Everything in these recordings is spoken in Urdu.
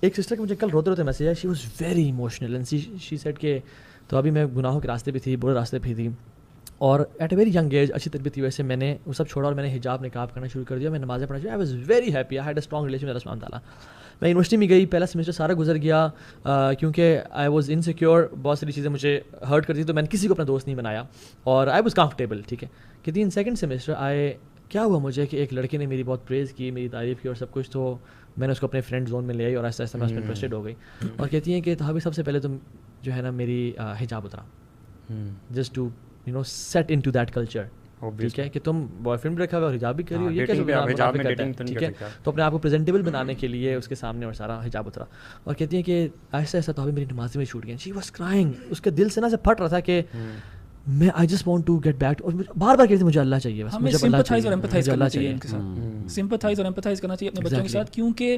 ایک سسٹر کے مجھے کل روتے روتے میسیج آیا, she was very emotional and she said کہ تو ابھی میں گناہوں کے راستے پہ تھی, برے راستے پہ تھی, اور at a very young age اچھی تربیت کی وجہ سے میں نے وہ سب چھوڑا اور میں نے حجاب نقاب کرنا شروع کر دیا, میں نمازیں پڑھنا شروع. I was very happy, I had a strong relation with اللہ سبحانہ تعالیٰ. میں یونیورسٹی میں گئی, پہلا سیمسٹر سارا گزر گیا کیونکہ آئی واز انسیکیور, بہت ساری چیزیں مجھے ہرٹ کرتی, تو میں نے کسی کو اپنا دوست نہیں بنایا اور آئی واز کمفرٹیبل. ٹھیک ہے کہ دین سیکنڈ سیمسٹر آئے, کیا ہوا مجھے کہ ایک لڑکے نے میری بہت پریز کی, میری تعریف کی اور سب کچھ, تو میں نے اس کو اپنے فرینڈ زون میں لے آئی اور آہستہ آہستہ میں اس میں انٹرسٹیڈ ہو گئی, اور کہتی ہیں کہ تھا بھی سب سے پہلے تم جو ہے نا میری حجاب اترا, just to you know set in to that culture. ٹھیک ہے کہ تم بوائے فرینڈ بھی رکھا ہوا اور حجاب بھی کر رہی ہو, یہ کیسے, ٹھیک ہے تو اپنے آپ کو پریزنٹیبل بنانے کے لیے اس کے سامنے اور سارا حجاب اترا, اور کہتی ہیں کہ ایسا ایسا تو ابھی میری نمازیں میں چھوٹ گئی. شی واز کرائنگ, اس کے دل سے نا سے پھٹ رہا تھا کہ میں I just want to get back, اور بار بار کہتی مجھے اللہ چاہیے, بس مجھے سمپتھائز اور ایمپتھائز کرنا چاہیے ان کے ساتھ, سمپتھائز اور ایمپتھائز کرنا چاہیے اپنے بچوں کے ساتھ, کیونکہ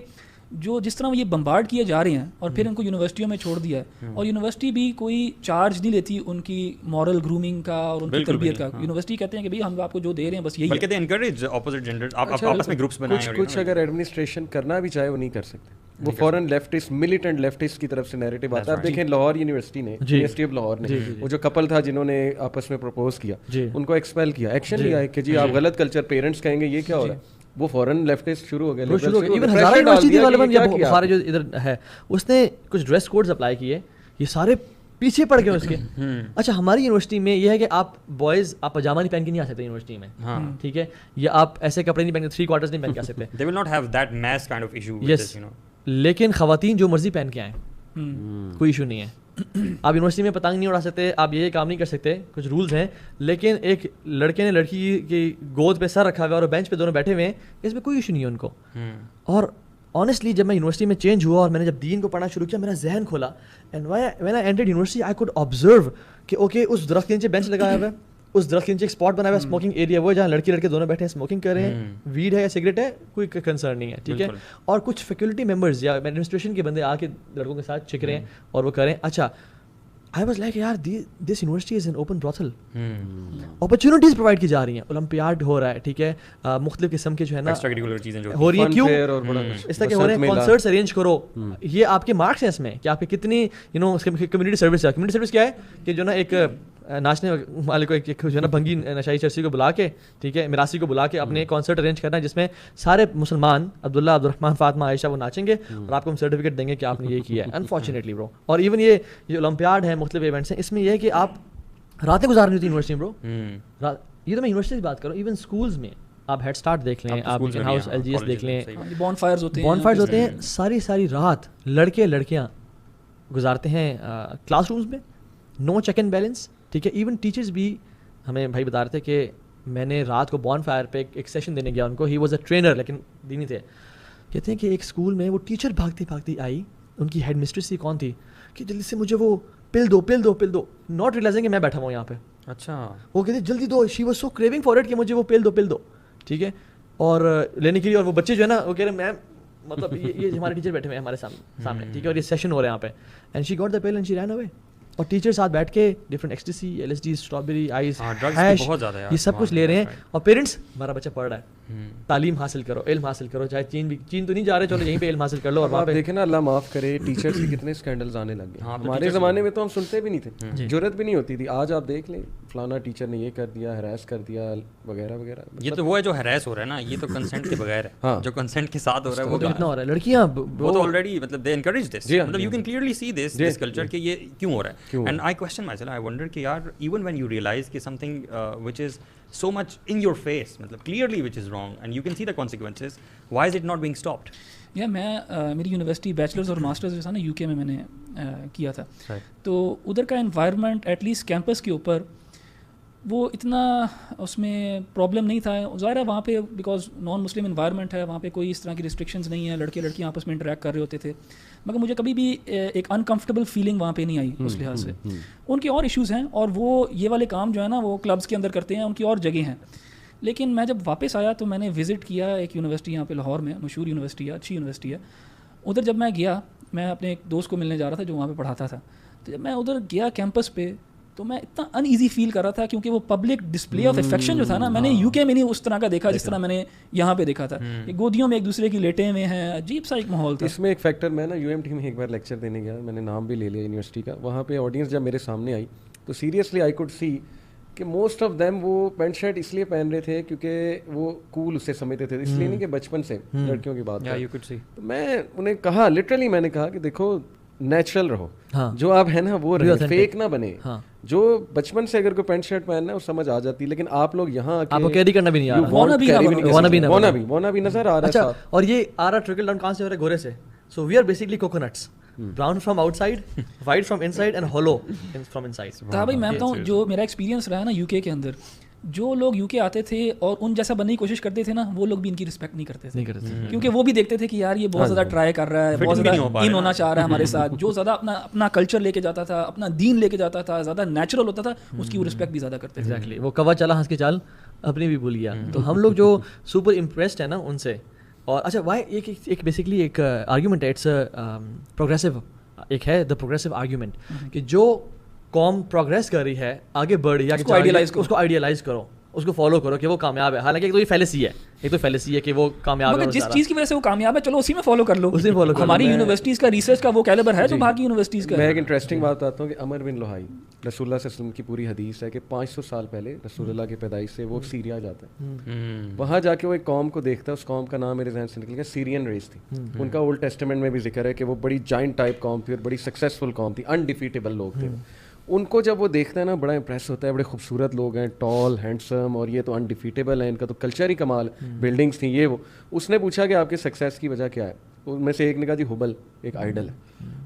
جس طرح وہ یہ بمبارڈ کیے جا رہے ہیں اور پھر ان کو یونیورسٹیوں میں چھوڑ دیا ہے, اور یونیورسٹی بھی کوئی چارج نہیں لیتی ان کی مورل گرومنگ کا اور ان کی تربیت کا. یونیورسٹی کہتے ہیں کہ بھائی ہم آپ کو جو دے رہے ہیں بس یہی, بلکہ دے انکریج اپوزٹ جینڈر, آپ آپس میں گروپس بنائیں. کچھ اگر ایڈمنسٹریشن کرنا بھی چاہے وہ نہیں کر سکتے, وہ فوراً لیفٹسٹ ملیٹنٹ لیفٹسٹ کی طرف سے نیریٹو آتا ہے. آپ دیکھیں لاہور یونیورسٹی نے, یونیورسٹی آف لاہور نے, وہ جو کپل تھا جنہوں نے آپس میں پرپوز کیا ان کو ایکسپیل کیا, ایکشن لیا ہے کہ جی آپ غلط کلچر, پیرنٹس کہیں گے یہ کیا ہو رہا ہے, وہ فوراً لیفٹسٹ شروع ہو گئے. ایون ہزارہ یونیورسٹی غالباً یا بخارا جو ادھر ہے, اس نے کچھ ڈریس کوڈز اپلائی کیے, یہ سارے پیچھے پڑ گئے اس کے. اچھا ہماری یونیورسٹی میں یہ ہے کہ آپ بوائز آپ پاجامہ نہیں پہن کے نہیں آ سکتے یونیورسٹی میں, ٹھیک ہے, یا آپ ایسے کپڑے نہیں پہن کے 3 کوارٹرز نہیں پہن کے آ سکتے. They will not have that mass kind of issue with this, you know. لیکن خواتین جو مرضی پہن کے آئیں کوئی ایشو نہیں ہے. آپ یونیورسٹی میں پتنگ نہیں اڑا سکتے, آپ یہ کام نہیں کر سکتے, کچھ رولز ہیں, لیکن ایک لڑکے نے لڑکی کی گود پہ سر رکھا ہوا ہے اور بینچ پہ دونوں بیٹھے ہوئے ہیں, اس میں کوئی ایشو نہیں ہے ان کو. اور آنیسٹلی جب میں یونیورسٹی میں چینج ہوا اور میں نے جب دین کو پڑھنا شروع کیا, میرا ذہن کھولا, and when I entered university I could observe کہ اوکے اس درخت کے نیچے بینچ لگایا ہوا ہے, اس درخت کے نیچے ایک اسپاٹ بنایا ہوا ہے, اسموکنگ ایریا وہ ہے جہاں لڑکی لڑکے دونوں بیٹھے ہیں, اسموکنگ کر رہے ہیں, ویڈ ہے یا سگریٹ ہے, کوئی کنسرن نہیں ہے. ٹھیک ہے, اور کچھ فیکلٹی ممبرز یا ایڈمنسٹریشن کے بندے آ کے لڑکوں کے ساتھ چھک رہے ہیں اور وہ کریں. اچھا آئی واز لائک یار this university is an open brothel, opportunities provide کی جا رہی ہیں, اولمپیاڈ ہو رہا ہے, ٹھیک ہے, مختلف قسم کے جو ہے نا ہو رہی ہیں, کیوں اس طرح کے ہو رہے ہیں, کانسرٹس ارینج کرو, یہ آپ کے مارکس ہیں اس میں کہ آپ کی کتنی یو نو کمیونٹی سروس ہے. کمیونٹی سروس کیا ہے کہ جو نا ایک ناچنے والے کو ایک جو ہے نا بھنگی نشائی چرسی کو بلا کے, ٹھیک ہے, میراثی کو بلا کے اپنے ایک کانسرٹ ارینج کرنا ہے جس میں سارے مسلمان عبداللہ عبدالرحمٰن فاطمہ عائشہ وہ ناچیں گے اور آپ کو ہم سرٹیفکیٹ دیں گے کہ آپ نے یہ کیا ہے. انفارچونیٹلی برو, اور ایون یہ جو اولمپیاڈ ہے, مختلف ایونٹس ہیں, اس میں یہ ہے کہ آپ راتیں گزارنی ہوتی ہیں یونیورسٹی میں برو. یہ تو میں یونیورسٹی کی بات کروں, ایون اسکولز میں آپ ہیڈ اسٹارٹ دیکھ لیں, آپ in house L G S دیکھ لیں, بون فائرز ہوتے ہیں, ساری رات لڑکے لڑکیاں گزارتے ہیں کلاس رومز میں, نو چیک اینڈ بیلنس. ٹھیک ہے, ایون ٹیچرز بھی ہمیں بھائی بتا رہے تھے کہ میں نے رات کو بون فائر پہ ایک سیشن دینے گیا ان کو, ہی واز اے ٹرینر لیکن دینی تھے. کہتے ہیں کہ ایک اسکول میں وہ ٹیچر بھاگتی آئی, ان کی ہیڈ مسٹریس ہی کون تھی, کہ جلدی سے مجھے وہ پل دو, ناٹ ریئلائزنگ کہ میں بیٹھا ہوں یہاں پہ. اچھا وہ کہتے جلدی دو, she was so craving for it کہ مجھے وہ پل دو. ٹھیک ہے, اور لینے کے لیے, اور وہ بچے جو ہے نا وہ کہہ رہے ہیں میم مطلب یہ ہمارے ٹیچر بیٹھے ہوئے ہیں ہمارے سامنے, ٹھیک ہے, اور یہ سیشن ہو رہا ہے یہاں پہ, and she got the pill and she ran away. اور ٹیچر ساتھ بیٹھ کے different ecstasy, L S D, strawberry, ice, hash, یہ سب کچھ لے رہے ہیں, اور پیرنٹس ہمارا بچہ پڑھ رہا ہے, تعلیم حاصل کرو, علم حاصل کرو, چاہے چین تو نہیں جا رہے, چلو یہیں پہ علم حاصل کر لو. اور وہاں پہ دیکھیں نا, اللہ معاف کرے, ٹیچر سے کتنے اسکینڈلز آنے لگ گئے. ہمارے زمانے میں تو ہم سنتے بھی نہیں تھے, جرت بھی نہیں ہوتی تھی. آج آپ دیکھ لیں فلانا ٹیچر نے یہ کر دیا, ہراس کر دیا وغیرہ وغیرہ. یہ تو وہ ہے جو ہراس ہو رہا ہے نا, یہ تو کنسنٹ کے بغیر ہے, جو کنسنٹ کے ساتھ ہو رہا ہے وہ کتنا ہو رہا ہے. لڑکیاں وہ تو آلریڈی مطلب دے انکریج دس, مطلب you can clearly see this culture کہ یہ کیوں ہو رہا ہے. And I question my self, I wonder کہ یار ایون وین یو ریئلائز کہ some thing which is so much in your face, matlab clearly which is wrong and you can see the consequences, why is it not being stopped? میں میری یونیورسٹی بیچلرز اور ماسٹرز جو تھا نا یو کے میں نے کیا تھا, تو ادھر کا انوائرمنٹ ایٹ لیسٹ کیمپس کے اوپر وہ اتنا اس میں پرابلم نہیں تھا. ظاہر ہے وہاں پہ بیکاز نان مسلم انوائرمنٹ ہے, وہاں پہ کوئی اس طرح کی ریسٹرکشنز نہیں ہیں, لڑکے لڑکیاں آپس میں انٹریکٹ کر رہے ہوتے تھے, مگر مجھے کبھی بھی ایک انکمفرٹیبل فیلنگ وہاں پہ نہیں آئی اس لحاظ سے. ان کے اور ایشوز ہیں, اور وہ یہ والے کام جو ہے نا وہ کلبس کے اندر کرتے ہیں, ان کی اور جگہیں ہیں. لیکن میں جب واپس آیا تو میں نے وزٹ کیا ایک یونیورسٹی یہاں پہ لاہور میں, مشہور یونیورسٹی ہے, اچھی یونیورسٹی ہے. ادھر جب میں گیا, میں اپنے ایک دوست کو ملنے جا رہا تھا جو وہاں پہ پڑھاتا تھا, تو جب میں ادھر گیا کیمپس پہ تو میں اتنا ان ایزی فیل کر رہا تھا کیونکہ وہ پبلک ڈسپلے آف افیکشن جو تھا نا, میں نے یو کے میں نہیں اس طرح کا دیکھا جس طرح میں نے یہاں پہ دیکھا تھا. گودیوں میں ایک دوسرے کی لیٹے ہوئے ہیں, عجیب سا ایک ماحول تھا. اس میں ایک فیکٹر, میں نا یو ایم ٹی میں ایک بار لیکچر دینے گیا, میں نے نام بھی لے لیا یونیورسٹی کا, وہاں پہ آڈینس جب میرے سامنے آئی تو سیریسلی آئی کوڈ سی کہ موسٹ آف دیم وہ پینٹ شرٹ اس لیے پہن رہے تھے کیونکہ وہ کول اسے سمجھتے تھے, اس لیے نہیں کہ بچپن سے لڑکیوں کی بات. تو میں انہیں کہا, لٹرلی میں نے کہا کہ دیکھو نیچرل رہو, جو آپ ہے نا وہ رہے, فیک نہ بنے. جو بچپن سے اگر کوئی پینٹ شرٹ پہننا ہے وہ سمجھ آ جاتی, لیکن آپ لوگ یہاں آپ کو کیری کرنا بھی نہیں آ رہا, وانا بھی نظر آ رہا ہے. اور یہ آ رہا ٹرکل ڈاؤن کہاں سے ہو رہا ہے؟ گورے سے. So we are basically coconuts, brown from outside, white from inside and hollow from inside. بھائی میں بتاؤں جو میرا ایکسپیرینس رہا ہے نا یو کے اندر, جو لوگ یو کے آتے تھے اور ان جیسا بننے کی کوشش کرتے تھے نا, وہ لوگ بھی ان کی رسپیکٹ نہیں کرتے تھے, کیونکہ وہ بھی دیکھتے تھے کہ یار یہ بہت زیادہ ٹرائی کر رہا ہے, بہت زیادہ ان ہونا چاہ رہا ہے ہمارے ساتھ. جو زیادہ اپنا کلچر لے کے جاتا تھا, اپنا دین لے کے جاتا تھا, زیادہ نیچرل ہوتا تھا, اس کی وہ رسپیکٹ بھی زیادہ کرتے تھے. وہ کوا چلا ہنس کے چال اپنی بھی بھول گیا. تو ہم لوگ جو سپر امپریسڈ ہیں نا ان سے. اور اچھا وائی ایک بیسکلی ایک آرگیومنٹ ہے, اٹس پروگریسو, ایک ہے دا پروگریسو آرگیومنٹ کہ جو قوم پروگریس کر رہی ہے, آگے بڑھ رہی ہے, اس کو آئیڈیالائز کرو, اس کو فالو کرو کہ وہ کامیاب ہے. حالانکہ ایک تو یہ فیلسی ہے, کہ وہ کامیاب ہے, جس چیز کی وجہ سے وہ کامیاب ہے چلو اسی میں فالو کر لو. ہماری یونیورسٹیز کا ریسرچ کا وہ کیلیبر ہے جو باہر کی یونیورسٹیز کا. میں ایک انٹرسٹنگ بات بتاتا ہوں کہ عمر بن لوہائی, رسول اللہ صلی اللہ علیہ وسلم کی پوری حدیث ہے کہ 500 سال پہلے رسول اللہ کی پیدائش سے وہ سیریا جاتا ہے, وہاں جا کے وہ ایک قوم کو دیکھتا ہے, اس قوم کا نام میرے ذہن سے نکل گیا, سیرین ریس تھی. ان کا اولڈ ٹیسٹمنٹ میں بھی ذکر ہے کہ وہ بڑی جائنٹ ٹائپ قوم تھی اور بڑی سکسیزفل قوم تھی, انڈیفیٹیبل لوگ تھے. ان کو جب وہ دیکھتا ہے نا بڑا امپریس ہوتا ہے, بڑے خوبصورت لوگ ہیں, ٹال ہینڈسم, اور یہ تو انڈیفیٹیبل ہیں, ان کا تو کلچر ہی کمال ہے, بلڈنگس تھیں یہ وہ. اس نے پوچھا کہ آپ کے سکسیس کی وجہ کیا ہے؟ ان میں سے ایک نے کہا جی حبل ایک آئیڈل ہے.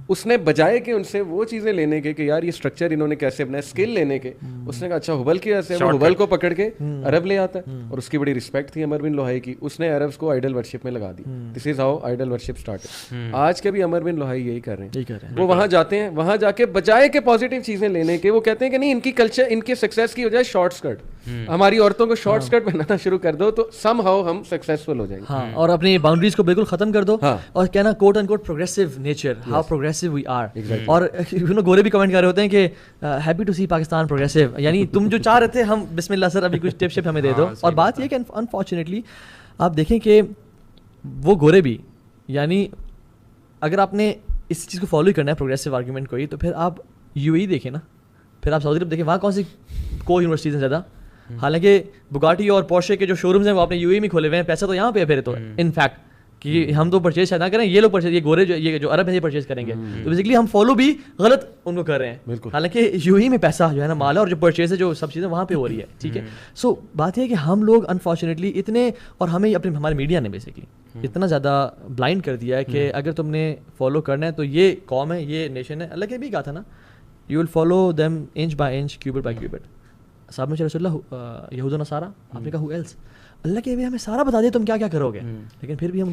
اس نے بجائے کہ ان سے وہ چیزیں لینے کے کہ یار یہ اسٹرکچر انہوں نے کیسے بنایا, اسکل لینے کے, اس نے کہا اچھا حبل کی وجہ سے, وہ حبل کو پکڑ کے عرب لے آتا ہے. اور اس کی بڑی رسپیکٹ تھی عمر بن لوہائی کی, اس نے عربس کو آئیڈل ورشپ میں لگا دی. This is how idol worship start. آج کے بھی عمر بن لوہائی یہی کر رہے ہیں. وہ وہاں جاتے ہیں, وہاں جا کے بجائے کہ پازیٹیو چیزیں لینے کے, وہ کہتے ہیں کہ نہیں ان کی کلچر, ان کے سکسیس کی وجہ شارٹ اسکرٹ, ہماری عورتوں کو شارٹ اسکرٹ پہنانا شروع کر دو تو سم ہاؤ ہم سکسیسفل ہو جائیں گے. اور اپنی باؤنڈریز کو بالکل ختم کر دو, اور کہنا quote and quote progressive nature, how progressive we are. اور گورے بھی کمنٹ کر رہے ہوتے ہیں کہ happy to see Pakistan progressive, یعنی تم جو چاہ رہے تھے ہم بسم اللہ سر ابھی کچھ ٹپ شپ ہمیں دے دو. اور بات یہ کہ انفارچونیٹلی آپ دیکھیں کہ وہ گورے بھی, یعنی اگر آپ نے اس چیز کو فالو ہی کرنا ہے پروگریسو آرگیومنٹ کو ہی, تو پھر آپ یو اے دیکھیں نا, پھر آپ سعودی عرب دیکھیں, وہاں کون سی کو یونیورسٹیز ہیں زیادہ. حالانکہ بگاٹی اور پورشے کے جو شو رومز ہیں وہ آپ نے یو اے میں کھولے ہوئے ہیں, پیسہ تو یہاں پہ ہے پھر. تو ان فیکٹ کہ ہم تو پرچیز شاید نہ کریں, یہ لوگ پرچیز, یہ گورے جو عرب ہیں یہ پرچیز کریں گے. تو بیسکلی ہم فالو بھی غلط ان کو کر رہے ہیں, حالانکہ یو ہی میں پیسہ جو ہے نا مال ہے, اور جو پرچیز ہے جو سب چیزیں وہاں پہ ہو رہی ہے. ٹھیک ہے, سو بات یہ ہے کہ ہم لوگ انفارچونیٹلی اتنے, اور ہمیں ہمارے میڈیا نے بیسکلی اتنا زیادہ بلائنڈ کر دیا ہے کہ اگر تم نے فالو کرنا ہے تو یہ قوم ہے, یہ نیشن ہے. اللہ کے بھی کہا تھا نا, you will follow them inch by inch, cubit by cubit. صاحب میں رسول اللہ یہود و نصارہ, آپ نے کہا ہو ایلس, اللہ کے بھی ہمیں سارا بتا دیا تم کیا کیا کرو گے, لیکن پھر بھی ہم